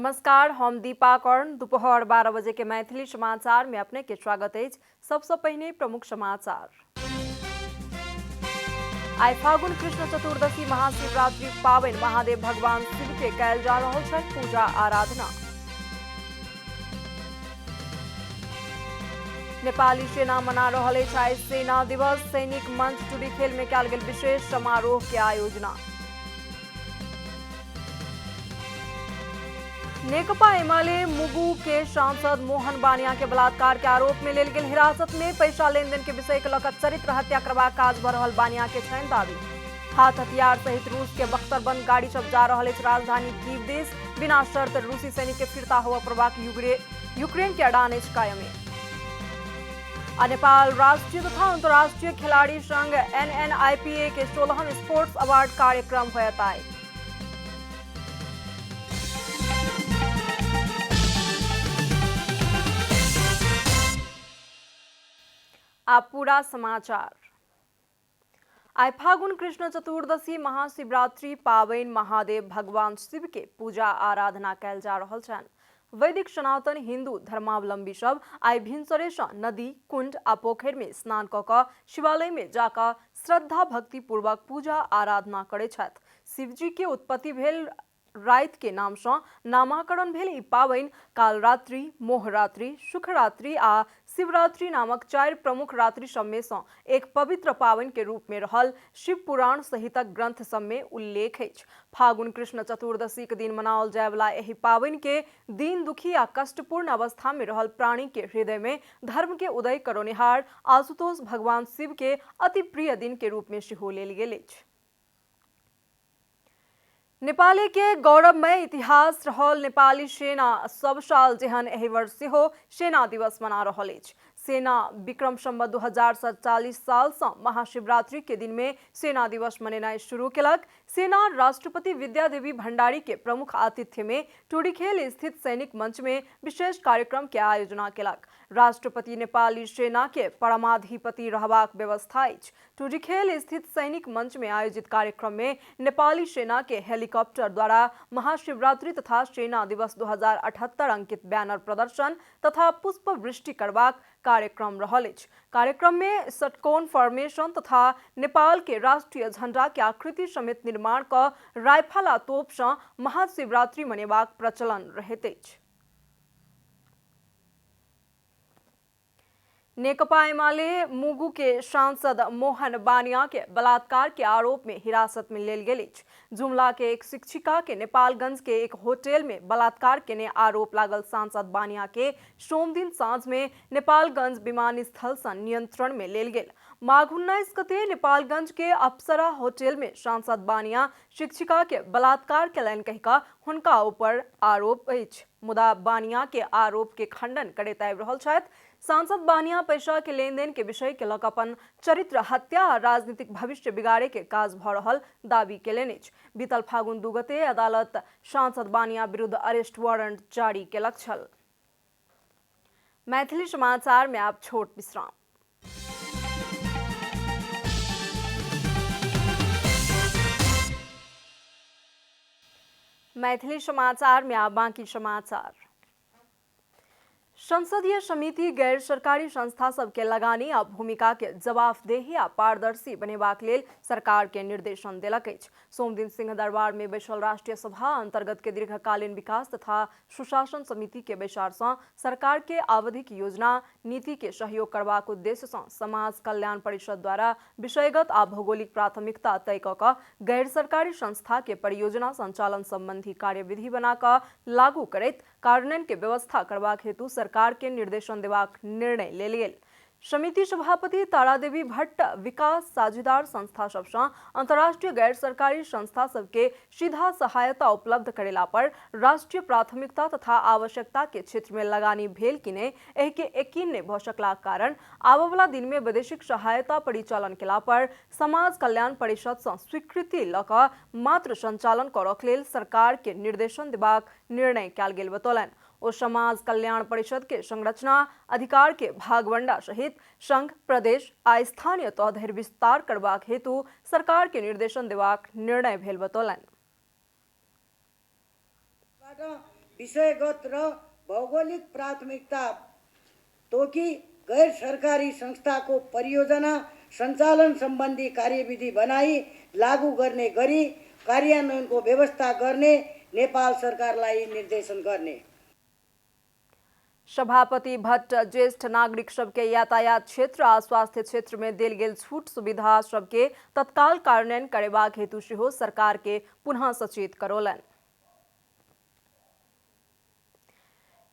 नमस्कार, हम दीपा कर्ण। दोपहर 12 बजे के मैथिली समाचार में अपने के स्वागत है। सबसे पहले प्रमुख समाचार। आई फागुन कृष्ण चतुर्दशी महाशिवरात्रि पावन महादेव भगवान शिव के कयल जा रहल छल पूजा आराधना। नेपाली सेना मना रहल अछि सेना दिवस। सैनिक मंच टूडी खेल में कयल गेल विशेष समारोह के आयोजना। नेकपा एमाले मुगु के सांसद मोहन बानिया के बलात्कार के आरोप में लेल गेल हिरासत में पैसा लेनदेन के विषय के लकर चरित्र हत्या करबाक काज भ रहल बानिया के छनि दावी। हाथ हथियार सहित रूस के बख्तरबंद गाड़ी सब जा रहल अछि राजधानी कीव दिस। बिना शर्त रूसी सैनिक के फिरता हुआ प्रभाक यूक्रेन के अड़ान अछि कायम। नेपाल राष्ट्रीय तथा अंतर्राष्ट्रीय खिलाड़ी संघ NNIPA के 16वें स्पोर्ट्स अवार्ड कार्यक्रम होयत आए। आप पूरा समाचार। आई फागुन कृष्ण चतुर्दशी महाशिवरात्रि पावन महादेव भगवान शिव के पूजा आराधना कयल जा रहल छनि। वैदिक सनातन हिंदू धर्मावलंबी सब आई भिनसरे सँ नदी कुंड आ पोखरि में स्नान क क शिवालय में जाकर श्रद्धा भक्ति पूर्वक पूजा आराधना करे छथि। शिवजी के उत्पत्ति भेल राति के नाम से नामाकरण भेल ई पावन कालरात्रि, मोहरात्रि, सुखरात्रि आ शिवरात्रि नामक 4 प्रमुख रात्रि सब में से एक पवित्र पावन के रूप में रहल शिव पुराण सहितक ग्रंथ सब में उल्लेख अछि। फागुन कृष्ण चतुर्दशी के दिन मनाओल जाय वाला एहि पावन के दीन दुखी आ कष्टपूर्ण अवस्था में रहल प्राणी के हृदय में धर्म के उदय करोनिहार आशुतोष भगवान शिव के अति प्रिय दिन के रूप में सेहो लेल गेल अछि। नेपाली के गौरवमय इतिहास रहल नेपाली सेना सब साल जेहन एहि वर्ष सेहो सेना दिवस मना रहल अछि। सेना विक्रम संवत 2047 साल से महाशिवरात्रि के दिन में सेना दिवस मनेनाई शुरू केलक। सेना राष्ट्रपति विद्यादेवी भंडारी के प्रमुख आतिथ्य में टूडीखेल स्थित सैनिक मंच में विशेष कार्यक्रम के आयोजना केलक। राष्ट्रपति नेपाली सेना के परमाधिपति रहबाक व्यवस्था अछि। टूडीखेल स्थित सैनिक मंच में आयोजित कार्यक्रम में नेपाली सेना के हेलीकॉप्टर द्वारा महाशिवरात्रि तथा सेना दिवस 2078 अंकित बैनर प्रदर्शन तथा पुष्प वृष्टि करबाक कार्यक्रम रहल अछि। कार्यक्रम में षटकोण फॉर्मेशन तथा नेपाल के राष्ट्रीय झंडा के आकृति समेत निर्माण क राइफल आ तोप सँ महाशिवरात्रि मनेबाक प्रचलन रहैत अछि। नेकपा एमाले मुगु के सांसद मोहन बानिया के बलात्कार के आरोप में हिरासत में लेल गेल अछि। जुमला के एक शिक्षिका के नेपालगंज के एक होटल में बलात्कार केने आरोप लागल सांसद बानिया के सोम दिन साँझ में नेपालगंज विमानस्थल से नियंत्रण में लेल गेल। माघ 19 गते नेपालगंज के अप्सरा होटल में सांसद बानिया शिक्षिका के बलात्कार केलनि कहि कऽ हुनका ऊपर आरोप अछि। मुदा बानिया के आरोप के खंडन करैत आबि रहल छथि। सांसद बानिया पैसा के लेनदेन के विषय के लक अपन चरित्र हत्या आ राजनीतिक भविष्य बिगाड़े के काज भ रहल दावी केलनि अछि। बीतल फागुन 2 गते अदालत सांसद बानिया विरुद्ध अरेस्ट वारंट जारी केलक छल। मैथिली समाचार में आप छोट विश्राम। मैथिली समाचार में आप बाकी समाचार। संसदीय समिति गैर सरकारी संस्था सबके लगानी आ भूमिका के जवाबदेही आ पारदर्शी बनेबाक लेल सरकार के निर्देशन देलक अछि। सोम दिन सिंह दरबार में बैसल राष्ट्रीय सभा अंतर्गत के दीर्घकालीन विकास तथा सुशासन समिति के बैसार से सरकार के आवधिक योजना नीति के सहयोग करबाक उद्देश्य से समाज कल्याण परिषद द्वारा विषयगत आ भौगोलिक प्राथमिकता तय क गैर सरकारी संस्था के परियोजना संचालन संबंधी कार्यविधि बना क लागू करैत कार्यान्वयन के व्यवस्था करबाक हेतु सरकार के निर्देशन देबाक निर्णय लेल गेल। समिति सभापति तारादेवी भट्ट विकास साझेदार संस्था सबसँ अंतर्राष्ट्रीय गैर सरकारी संस्था सबके सीधा सहायता उपलब्ध करेला पर राष्ट्रीय प्राथमिकता तथा आवश्यकता के क्षेत्र में लगानी भेल कि नहीं एहि के यकीन नहीं भ सकला कारण आबवला दिन में वैदेशिक सहायता परिचालन केला पर समाज कल्याण परिषद से स्वीकृति ल क मात्र संचालन करक लेल सरकार के निर्देशन देबाक निर्णय कयल गेल बतौलनि। ओ समाज कल्याण परिषद के संरचना अधिकार के भागवंडा सहित संघ प्रदेश आ स्थानीय तह धरि विस्तार करबाक हेतु सरकार के निर्देशन देबाक निर्णय भेल बतौलनि। विषयगत र भौगोलिक प्राथमिकता तोकी गैर सरकारी संस्थाको परियोजना सञ्चालन सम्बन्धी कार्यविधि बनाई लागू गर्ने गरी कार्यान्वयनको व्यवस्था गर्ने नेपाल सरकारलाई निर्देशन गर्ने। सभापति भट्ट ज्येष्ठ नागरिक सबके यातायात क्षेत्र आ स्वास्थ्य क्षेत्र में देल गेल छूट सुविधा सबके तत्काल कार्यान्वयन करेबाक हेतु सेहो सरकार के पुनः सचेत करौलन।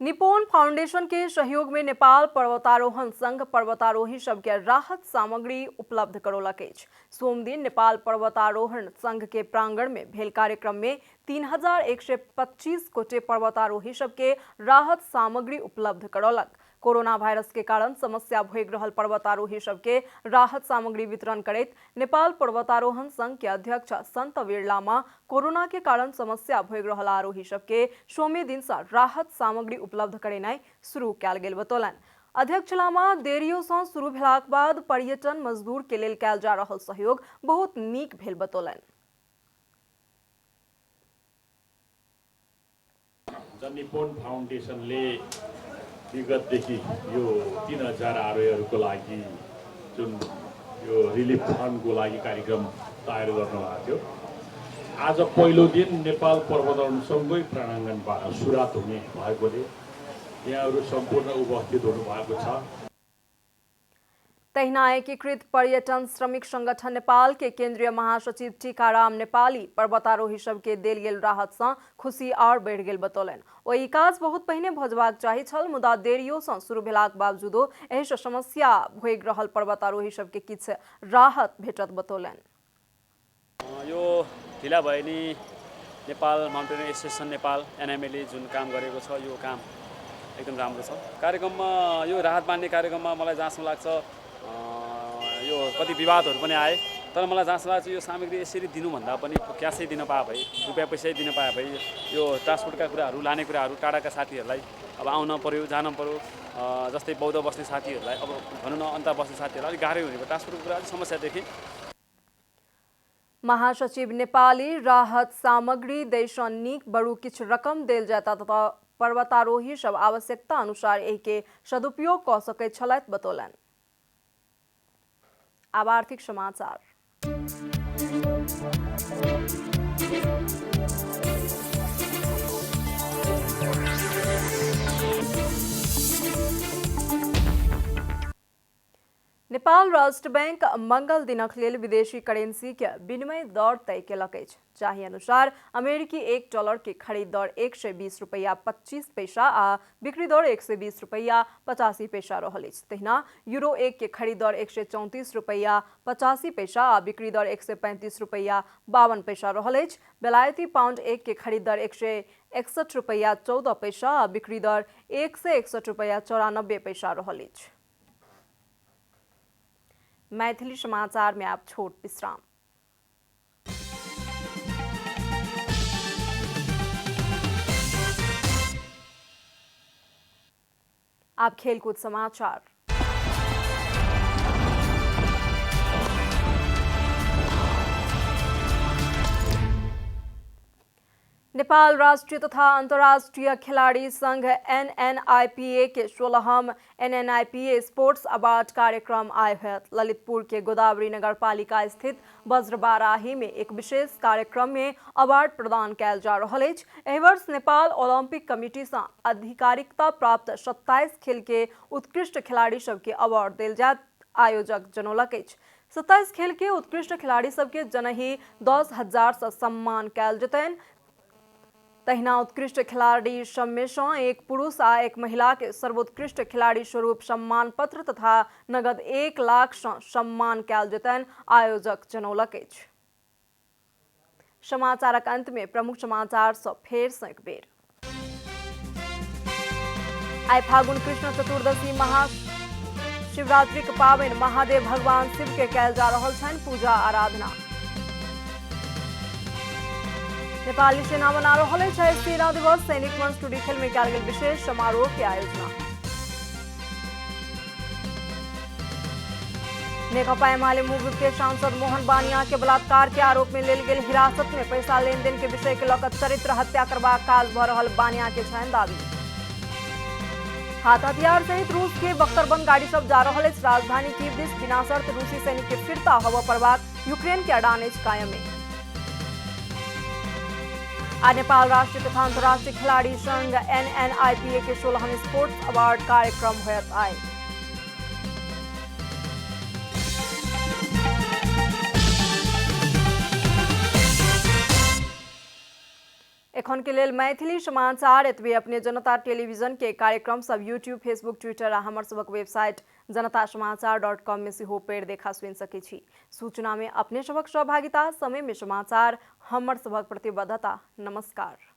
निपोन फाउंडेशन के सहयोग में नेपाल पर्वतारोहण संघ पर्वतारोही सबके राहत सामग्री उपलब्ध करौलक अछि। सोम दिन नेपाल पर्वतारोहण संघ के प्रांगण में भेल कार्यक्रम में 3125 गोटे पर्वतारोही सबके राहत सामग्री उपलब्ध करौलक। कोरोना वायरस के कारण समस्या भोग रहल पर्वतारोही सबके राहत सामग्री वितरण करैत नेपाल पर्वतारोहण संघ के अध्यक्ष संत वीर लामा कोरोना के कारण समस्या भोग रहल आरोही सबके सोमे दिन से राहत सामग्री उपलब्ध करेनाइ शुरू कयल गेल बतौलन। अध्यक्ष लामा देरियो से शुरू भेलाक बाद पर्यटन मजदूर के लेल कयल जा रहल सहयोग बहुत नीक भेल बतौलन। निपोन फाउन्डेसनले विगतदेखि यो 3000 आरोहीहरूको लागि जुन यो रिलिफ फन्डको लागि कार्यक्रम तयार गर्नुभएको थियो, आज पहिलो दिन नेपाल पर्वतारोहण संघकै प्राङ्गणबाट सुरुवात हुने भएकोले यहाँहरू सम्पूर्ण उपस्थित हुनुभएको छ। तहिना एकीकृत पर्यटन श्रमिक संगठन नेपाल के केंद्रीय महासचिव टीकाराम नेपाली पर्वतारोही सबके देल गेल राहत से खुशी और बढ़ गेल बतौलन। ओहि काज बहुत पहिने भजबाक चाही छल, मुदा देरियो से शुरू भेलाक बावजूदो एहि से समस्या भोग रहल पर्वतारोही सबके किछ राहत भेटत बतौलन। यो ढिला भए नि नेपाल माउन्टेन एसोसिएसन नेपाल एनएमएले जुन काम गरेको छ यो काम एकदम राम्रो छ। कार्यक्रममा यो राहत बाँड्ने कार्यक्रममा मलाई जहाँसम्म लाग्छ यो कति विवादहरू पनि आए, तर मलाई जहाँसम्म लाग्छ यो सामग्री यसरी दिनुभन्दा पनि क्यासै दिन पाए भए, रुपियाँ पैसै दिन पाए भए, यो ट्रान्सपोर्टका कुराहरू लाने कुराहरू टाढाका साथीहरूलाई अब आउन पर्यो जान पर्यो, जस्तै बौद्ध बस्ने साथीहरूलाई अब भनौँ न अन्त बस्ने साथीहरूलाई अलिक गाह्रै हुने भयो। ट्रान्सपोर्टको कुरा अलिक समस्या देखेँ। महासचिव नेपाली राहत सामग्री देशन नीक बड़ू किछ रकम देल जाता तथा पर्वतारोही सब आवश्यकता अनुसार एहि के सदुपयोग क सकै छलैथ बतौलन। अब आर्थिक समाचार। नेपाल राष्ट्र बैंक मंगल दिनक लेल विदेशी करेंसी के विनिमय दर तय केलक अछि, जाहि अनुसार अमेरिकी $1 के खरीद दर 120 रुपया 25 पैसा आ बिक्री दर 120 रुपया 85 पैसा रहल अछि। तहिना यूरो 1 के खरीद दर 134 रुपया 85 पैसा आ बिक्री दर 135 रुपया 52 पैसा रहल अछि। बेलायती पाउंड 1 के खरीद दर 161 रुपया 14 पैसा आ बिक्री दर 161 रुपया 94 पैसा रहल अछि। मैथिली समाचार में आप छोट विश्राम। आप खेलकूद समाचार। नेपाल राष्ट्रीय तथा अंतर्राष्ट्रीय खिलाड़ी संघ NNIPA के 16हम NNIPA स्पोर्ट्स अवार्ड कार्यक्रम आयोजित ललितपुर के गोदावरी नगरपालिका स्थित वज्रबाराही में एक विशेष कार्यक्रम में अवार्ड प्रदान कयल जा रहल अछि। एहि वर्ष नेपाल ओलंपिक कमिटी से आधिकारिकता प्राप्त 27 खेल के उत्कृष्ट खिलाड़ी सबके अवार्ड देल जायत, आयोजक जनौलक अछि। 27 खेल के उत्कृष्ट खिलाड़ी सबके जनही 10,000 से सम्मान कयल जेतैन। तहिना उत्कृष्ट खिलाड़ी सब में से एक पुरुष आ एक महिला के सर्वोत्कृष्ट खिलाड़ी स्वरूप सम्मान पत्र तथा नगद 1 लाख से सम्मान कयल जेतैन, आयोजक जनौलक अछि। समाचारक अंत में प्रमुख समाचार सब फेर से एक बेर। आइ फागुन कृष्ण चतुर्दशी महाशिवरात्रि के पावनि महादेव भगवान शिव के कयल जा रहल छनि पूजा आराधना। नेपाली सेना मना रहल अछि सेना दिवस, सैनिक मंच टुडीखेल में कयल गेल विशेष समारोह के आयोजना। नेकपा एमाले मुगु के सांसद मोहन बानिया के बलात्कार के आरोप में लेल गेल हिरासत में पैसा लेन देन के विषय के लकर चरित्र हत्या करबाक काज भ रहल बानिया के छनि दावी। हाथ हथियार सहित रूस के बख्तरबंद गाड़ी सब जा रहल अछि राजधानी कीव दिस बिना शर्त रूसी सैनिक के फिरता हवा पड़बाक यूक्रेन के अडान अछि कायम। आज नेपाल राष्ट्रीय तथा अंतर्राष्ट्रीय खिलाड़ी संघ NNIPA के 16वें स्पोर्ट्स अवार्ड कार्यक्रम होयत आए। एखन के लेल मैथिली समाचार एतबे। अपने जनता टेलीविजन के कार्यक्रम सब यूट्यूब, फेसबुक, ट्विटर आ हमर सबक वेबसाइट जनतासमाचार.com में सेहो पढ़ि देखा सुनि सकै छी। सूचना में अपने सबक सहभागिता, समय में समाचार, हमर सबक प्रतिबद्धता। नमस्कार।